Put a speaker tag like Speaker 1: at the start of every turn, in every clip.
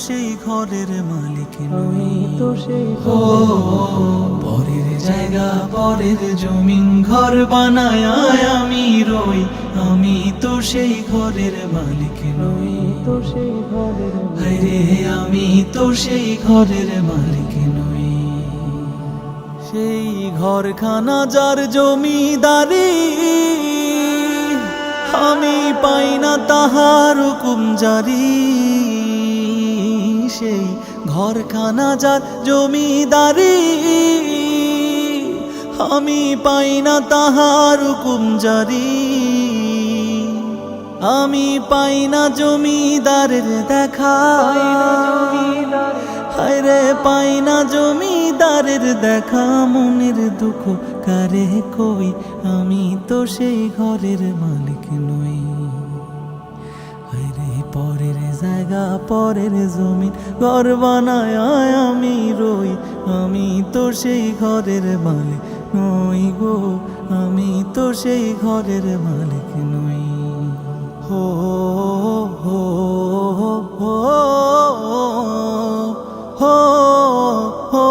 Speaker 1: সেই ঘরের মালিক নই।
Speaker 2: পরের জায়গা পরের জমিন ঘর বানায় আমি রই, আমি তো সেই ঘরের মালিক নই। হায়রে আমি তো সেই ঘরের মালিক নই।
Speaker 1: সেই ঘরখানা যার জমিদারি, আমি পাই না তাহার হুকুম জারি। সেই ঘরখানা যার জমিদারি, আমি পাই না তাহার হুকুম জারি। আমি পাই না জমিদারের দেখা, হায়রে পাই না জমিদারের দেখা। মনের দুঃখ কারে কই, আমি তো সেই ঘরের মালিক নই। হায়রে পরের জায়গা পরের জমিন ঘর বানায় আমি রই, আমি তো সেই ঘরের মালিক নই গো, আমি তো সেই ঘরের মালিক নই। হো হো হো হো হো হো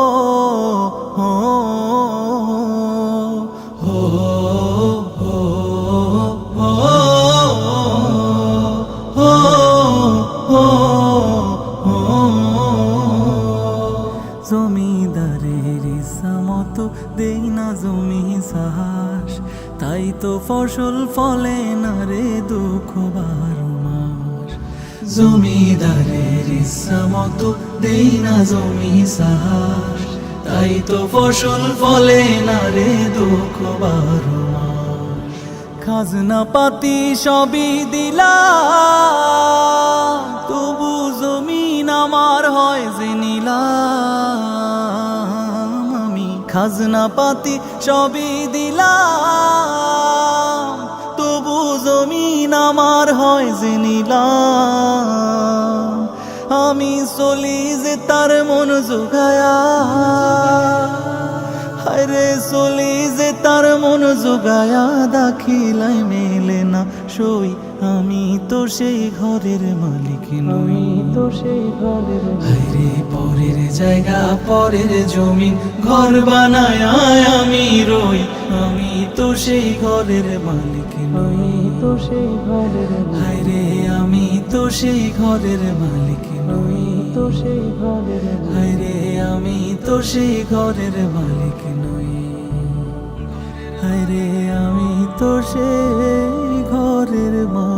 Speaker 1: জমিদারের ইচ্ছা মতো দেই না জমি চাষ, তাই তো ফসল ফলে না রে দুঃখ 12 মাস।
Speaker 2: জমিদারের ইচ্ছা মতো দেই না জমি চাষ, তাই তো ফসল ফলে না রে দুঃখ 12 মাস।
Speaker 1: খাজনা পাতি সবই দিলাম, তবু জমিন আমার হয় যে নিলাম। আমি খাজনা পাতি সবই দিলাম, তবু জমিন আমার হয় যে নিলাম। আমি চলি যে তার মন জোগায়া, হায়রে চলি যে তার মন জোগায়া। দাখিলাই মেলে না সই, আমি তো সেই ঘরের মালিক নই।
Speaker 2: হায়রে পরের জায়গা পরের জমিন ঘর বানায় আমি রই, আমি তো সেই ঘরের মালিক নই। হায়রে আমি তো সেই ঘরের মালিক নই। হায়রে আমি তো সেই ঘরের মালিক নই।
Speaker 1: হায়রে আমি তো সেই ঘরের মালিক।